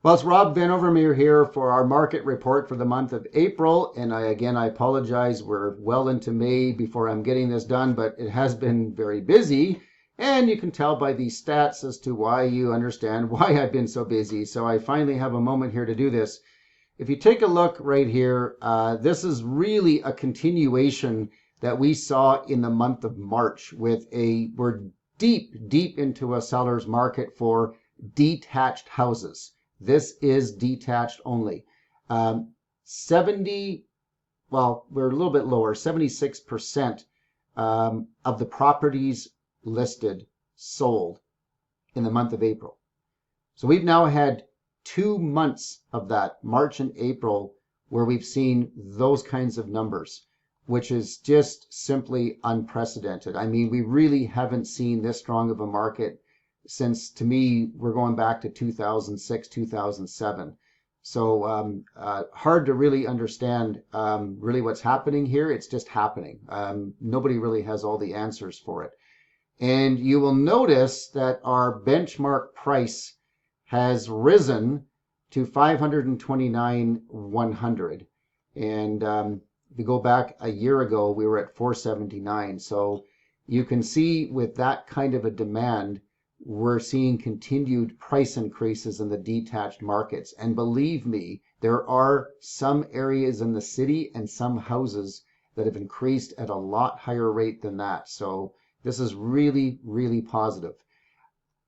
Well, it's Rob Vanovermeire here for our market report for the month of April. And I apologize. We're well into May before I'm getting this done, but it has been very busy. And you can tell by these stats as to why you understand why I've been so busy. So I finally have a moment here to do this. If you take a look right here, this is really a continuation that we saw in the month of March we're deep into a seller's market for detached houses. This is detached only. 70, well, we're a little bit lower, 76% of the properties listed sold in the month of April. So we've now had 2 months of that, March and April, where we've seen those kinds of numbers, which is just simply unprecedented. I mean, we really haven't seen this strong of a market since, to me, we're going back to 2006, 2007. So hard to really understand really what's happening here. It's just happening. Nobody really has all the answers for it. And you will notice that our benchmark price has risen to 529,100. And if we go back a year ago, we were at 479. So you can see with that kind of a demand, we're seeing continued price increases in the detached markets. And believe me, there are some areas in the city and some houses that have increased at a lot higher rate than that. So this is really, really positive.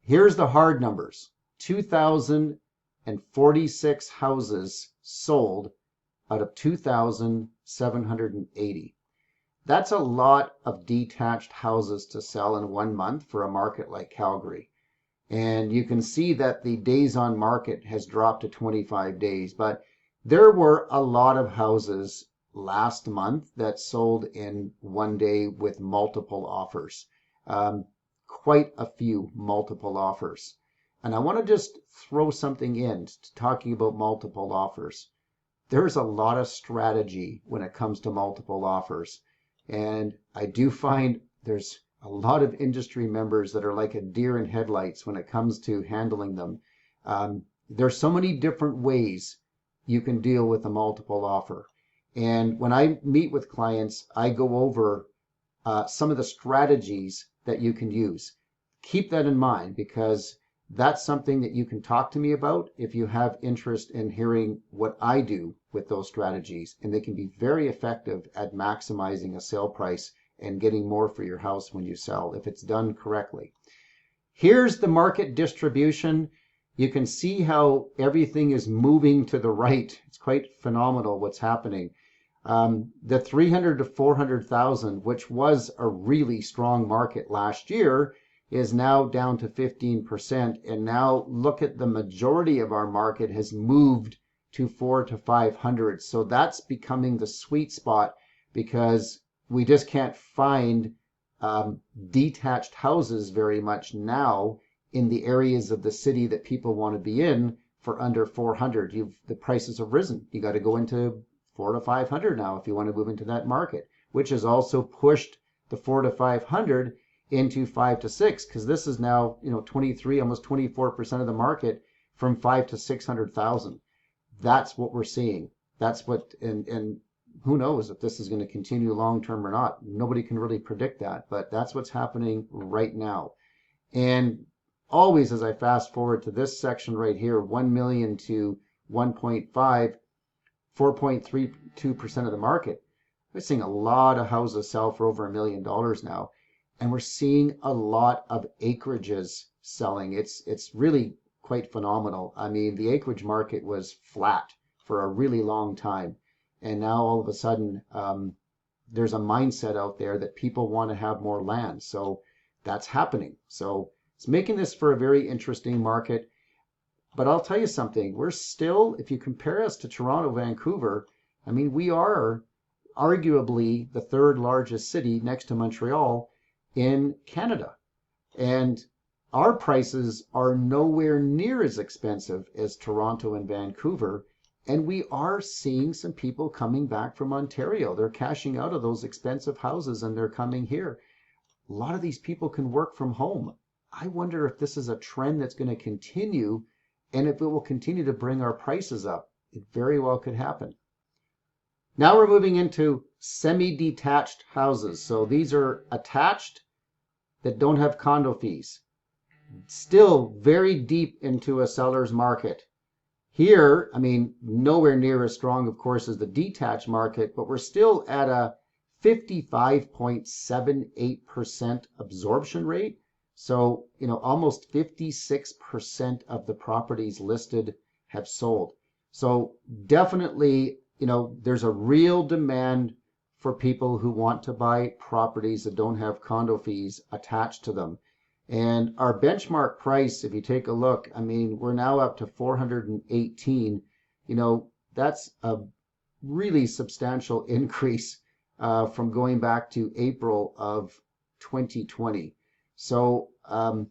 Here's the hard numbers. 2,046 houses sold out of 2,780. That's a lot of detached houses to sell in 1 month for a market like Calgary. And you can see that the days on market has dropped to 25 days, but there were a lot of houses last month that sold in 1 day with multiple offers. Quite a few multiple offers. And I want to just throw something in to talking about multiple offers. There's a lot of strategy when it comes to multiple offers. And I do find there's a lot of industry members that are like a deer in headlights when it comes to handling them. There's so many different ways you can deal with a multiple offer. And when I meet with clients, I go over some of the strategies that you can use. Keep that in mind, because that's something that you can talk to me about if you have interest in hearing what I do with those strategies. And they can be very effective at maximizing a sale price and getting more for your house when you sell, if it's done correctly. Here's the market distribution. You can see how everything is moving to the right. It's quite phenomenal what's happening. The 300 to 400,000, which was a really strong market last year, is now down to 15%. And now look at the majority of our market has moved to 400 to 500. So that's becoming the sweet spot, because we just can't find detached houses very much now in the areas of the city that people want to be in for under 400. The prices have risen. You got to go into 400 to 500 now if you want to move into that market, which has also pushed the 400 to 500 into 500 to 600, because this is now 23, almost 24% of the market from 500 to 600,000. That's what we're seeing. That's what, and who knows if this is going to continue long term or not. Nobody can really predict that, but that's what's happening right now. And always, as I fast forward to this section right here, 1 million to 1.5, 4.32% of the market. We're seeing a lot of houses sell for over $1 million now. And we're seeing a lot of acreages selling. It's really quite phenomenal. I mean, the acreage market was flat for a really long time. And now all of a sudden, there's a mindset out there that people want to have more land. So that's happening. So it's making this for a very interesting market. But I'll tell you something, we're still, if you compare us to Toronto, Vancouver, I mean, we are arguably the third largest city next to Montreal in Canada. And our prices are nowhere near as expensive as Toronto and Vancouver. And we are seeing some people coming back from Ontario. They're cashing out of those expensive houses and they're coming here. A lot of these people can work from home. I wonder if this is a trend that's going to continue And if it will continue to bring our prices up, it very well could happen. Now we're moving into semi-detached houses. So these are attached that don't have condo fees. Still very deep into a seller's market. Here, I mean, nowhere near as strong, of course, as the detached market, but we're still at a 55.78% absorption rate. So, almost 56% of the properties listed have sold. So definitely, there's a real demand for people who want to buy properties that don't have condo fees attached to them. And our benchmark price, if you take a look, I mean, we're now up to 418. That's a really substantial increase from going back to April of 2020. So, I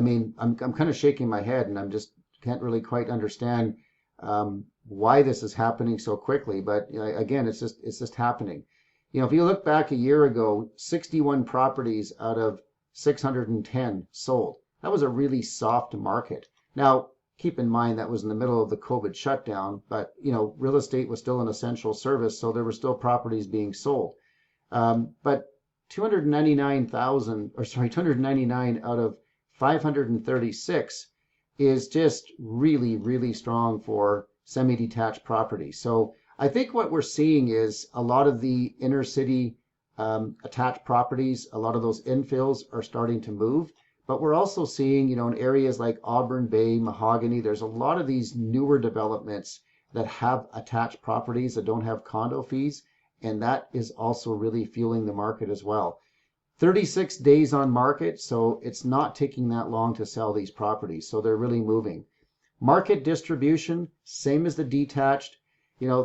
mean, I'm kind of shaking my head, and I'm just can't really quite understand why this is happening so quickly. But again, it's just happening. If you look back a year ago, 61 properties out of 610 sold. That was a really soft market. Now, keep in mind that was in the middle of the COVID shutdown, but real estate was still an essential service, so there were still properties being sold. But 299 out of 536 is just really, really strong for semi-detached properties. So I think what we're seeing is a lot of the inner city attached properties, a lot of those infills are starting to move. But we're also seeing, in areas like Auburn Bay, Mahogany, there's a lot of these newer developments that have attached properties that don't have condo fees. And that is also really fueling the market as well. 36 days on market, so it's not taking that long to sell these properties. So they're really moving. Market distribution, same as the detached.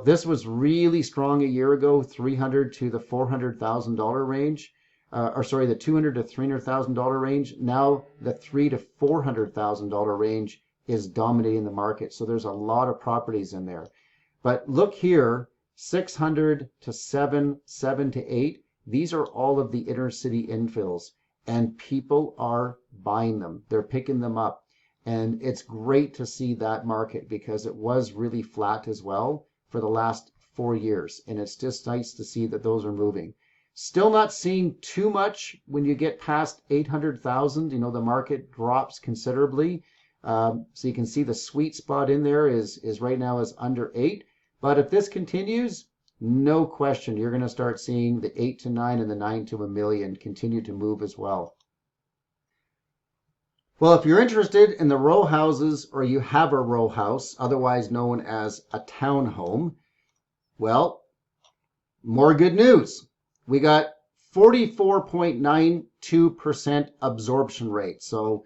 This was really strong a year ago, 300 to the $400,000 range, the 200 to $300,000 range. Now the $300,000 to $400,000 range is dominating the market. So there's a lot of properties in there. But look here, 600 to 7 to 8. These are all of the inner city infills, and people are buying them. They're picking them up. And it's great to see that market because it was really flat as well for the last 4 years. And it's just nice to see that those are moving. Still not seeing too much when you get past 800,000. The market drops considerably. So you can see the sweet spot in there is right now is under 8. But if this continues, no question, you're going to start seeing the 8 to 9 and the 9 to a million continue to move as well. Well, if you're interested in the row houses or you have a row house, otherwise known as a townhome, well, more good news. We got 44.92% absorption rate. So,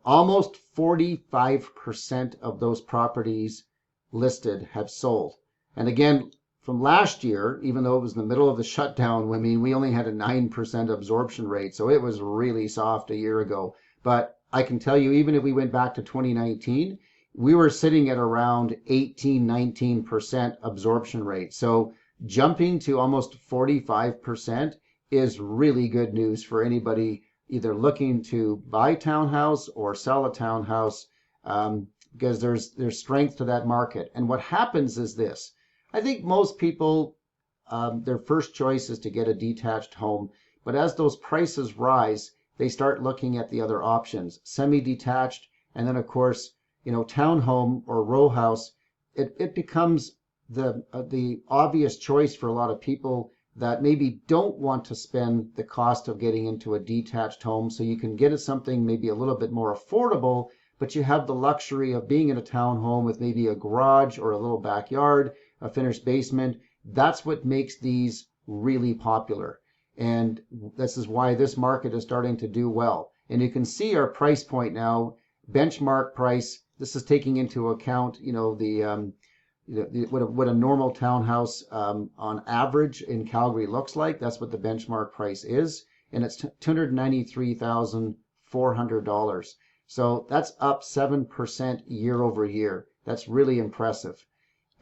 almost 45% of those properties listed have sold. And again, from last year, even though it was in the middle of the shutdown, I mean, we only had a 9% absorption rate. So it was really soft a year ago. But I can tell you, even if we went back to 2019, we were sitting at around 18, 19% absorption rate. So jumping to almost 45% is really good news for anybody either looking to buy a townhouse or sell a townhouse, because there's strength to that market. And what happens is this. I think most people, their first choice is to get a detached home. But as those prices rise, they start looking at the other options, semi-detached, and then of course, townhome or row house. It becomes the obvious choice for a lot of people that maybe don't want to spend the cost of getting into a detached home. So you can get something maybe a little bit more affordable, but you have the luxury of being in a townhome with maybe a garage or a little backyard, a finished basement. That's what makes these really popular. And this is why this market is starting to do well. And you can see our price point now, benchmark price. This is taking into account, what a normal townhouse on average in Calgary looks like. That's what the benchmark price is. And it's $293,400. So that's up 7% year over year. That's really impressive.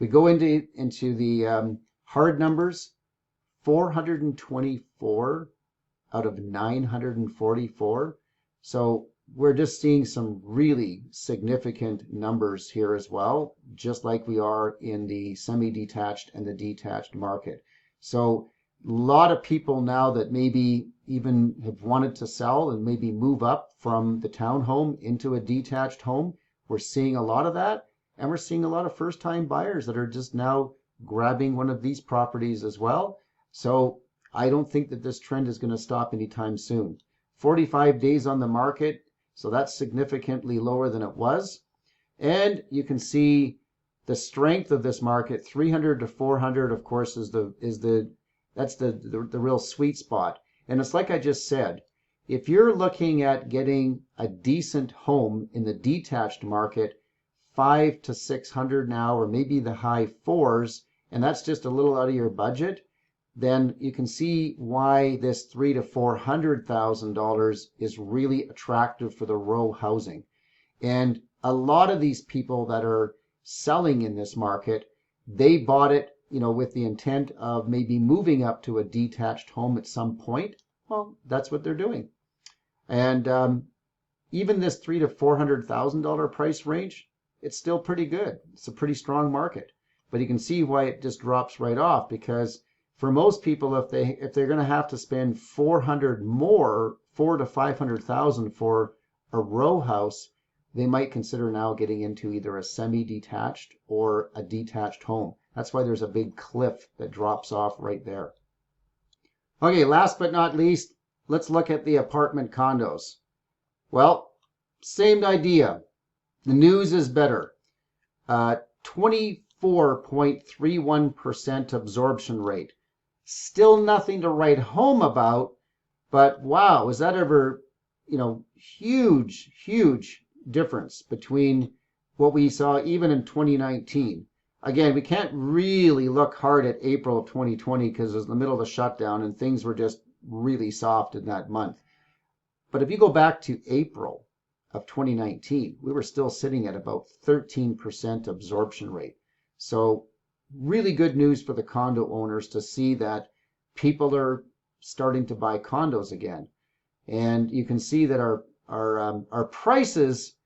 We go into the hard numbers. 424 out of 944. So we're just seeing some really significant numbers here as well, just like we are in the semi-detached and the detached market. So a lot of people now that maybe even have wanted to sell and maybe move up from the townhome into a detached home, we're seeing a lot of that. And we're seeing a lot of first-time buyers that are just now grabbing one of these properties as well. So I don't think that this trend is going to stop anytime soon. 45 days on the market, so that's significantly lower than it was. And you can see the strength of this market, 300 to 400, of course, that's the real sweet spot. And it's like I just said, if you're looking at getting a decent home in the detached market, 5 to 600 now, or maybe the high fours, and that's just a little out of your budget, then you can see why this $300,000 to $400,000 is really attractive for the row housing. And a lot of these people that are selling in this market, they bought it, with the intent of maybe moving up to a detached home at some point. Well, that's what they're doing. And even this $300,000 to $400,000 price range, it's still pretty good. It's a pretty strong market. But you can see why it just drops right off, because for most people, if they're going to have to spend 400 more, 4 to 500,000 for a row house, they might consider now getting into either a semi-detached or a detached home. That's why there's a big cliff that drops off right there. Okay, last but not least, let's look at the apartment condos. Well, same idea. The news is better. 24.31% absorption rate. Still nothing to write home about, but wow, is that ever, huge, huge difference between what we saw even in 2019. Again, we can't really look hard at April of 2020 because it was in the middle of the shutdown and things were just really soft in that month. But if you go back to April of 2019, we were still sitting at about 13% absorption rate. So really good news for the condo owners to see that people are starting to buy condos again. And you can see that our prices,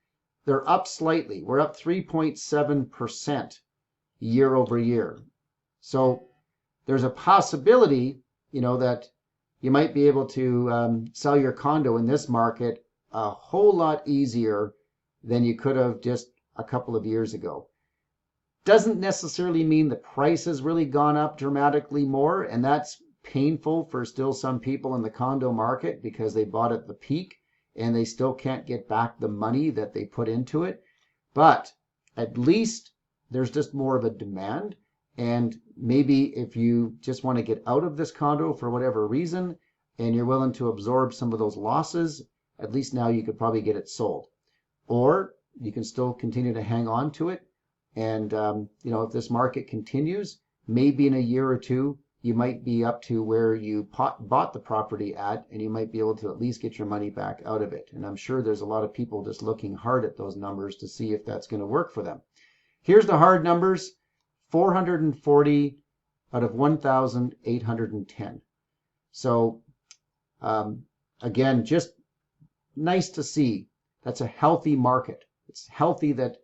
they're up slightly. We're up 3.7% year over year. So there's a possibility, that you might be able to sell your condo in this market a whole lot easier than you could have just a couple of years ago. Doesn't necessarily mean the price has really gone up dramatically more, and that's painful for still some people in the condo market because they bought at the peak and they still can't get back the money that they put into it. But at least there's just more of a demand. And maybe if you just want to get out of this condo for whatever reason and you're willing to absorb some of those losses, at least now you could probably get it sold. Or you can still continue to hang on to it. And, if this market continues, maybe in a year or two, you might be up to where you bought the property at, and you might be able to at least get your money back out of it. And I'm sure there's a lot of people just looking hard at those numbers to see if that's going to work for them. Here's the hard numbers: 440 out of 1,810. So, again, just nice to see. That's a healthy market. It's healthy that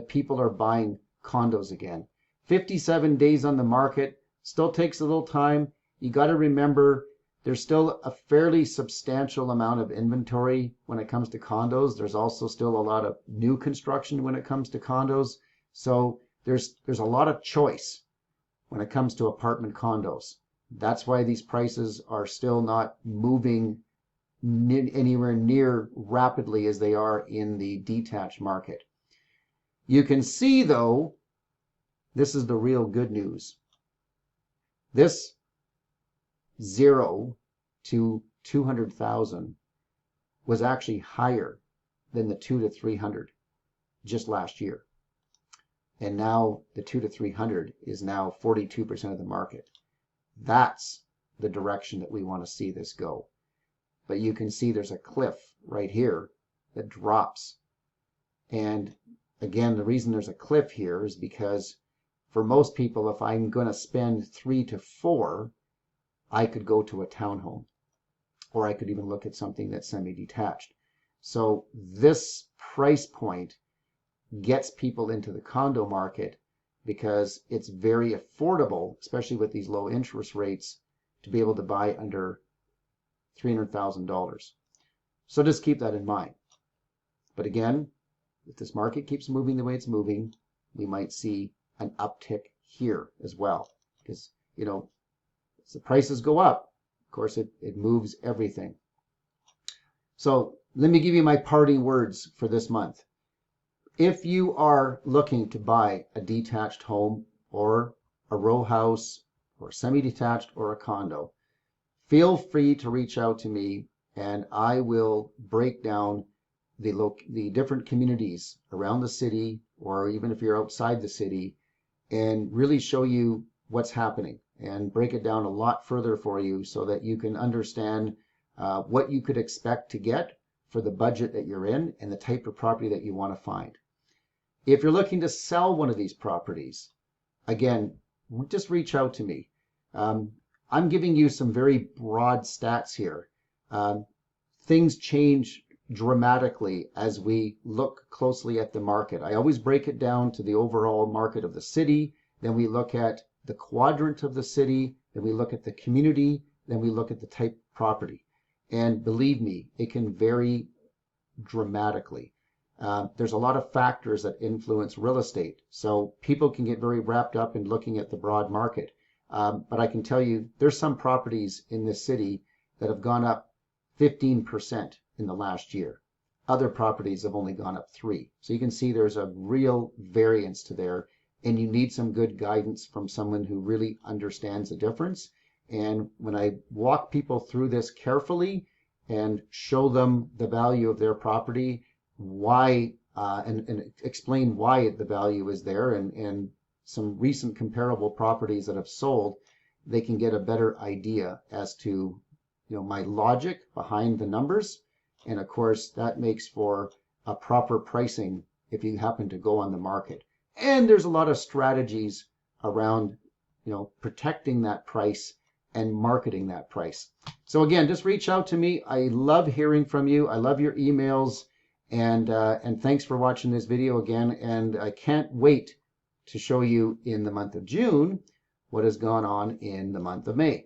people are buying condos again. 57 days on the market. Still takes a little time. You got to remember there's still a fairly substantial amount of inventory when it comes to condos. There's also still a lot of new construction when it comes to condos. So there's a lot of choice when it comes to apartment condos. That's why these prices are still not moving anywhere near rapidly as they are in the detached market. You can see, though, this is the real good news. This 0 to 200,000 was actually higher than the 2 to 300 just last year. And now the 2 to 300 is now 42% of the market. That's the direction that we want to see this go. But you can see there's a cliff right here that drops. And again, the reason there's a cliff here is because for most people, if I'm going to spend 3 to 4, I could go to a townhome, or I could even look at something that's semi-detached. So this price point gets people into the condo market because it's very affordable, especially with these low interest rates, to be able to buy under $300,000. So just keep that in mind. But again, if this market keeps moving the way it's moving, we might see an uptick here as well. Because, as the prices go up, of course, it moves everything. So let me give you my parting words for this month. If you are looking to buy a detached home or a row house or semi-detached or a condo, feel free to reach out to me and I will break down the different communities around the city, or even if you're outside the city, and really show you what's happening and break it down a lot further for you so that you can understand what you could expect to get for the budget that you're in and the type of property that you want to find. If you're looking to sell one of these properties, again, just reach out to me. I'm giving you some very broad stats here. Things change dramatically as we look closely at the market. I always break it down to the overall market of the city, then we look at the quadrant of the city, then we look at the community, then we look at the type of property. And believe me, it can vary dramatically. There's a lot of factors that influence real estate. So people can get very wrapped up in looking at the broad market. But I can tell you, there's some properties in this city that have gone up 15% in the last year. Other properties have only gone up 3%. So you can see there's a real variance to there, and you need some good guidance from someone who really understands the difference. And when I walk people through this carefully and show them the value of their property, why and explain why the value is there, and some recent comparable properties that have sold, they can get a better idea as to my logic behind the numbers. And of course, that makes for a proper pricing if you happen to go on the market. And there's a lot of strategies around protecting that price and marketing that price. So again, just reach out to me. I love hearing from you. I love your emails. And thanks for watching this video again. And I can't wait to show you in the month of June what has gone on in the month of May.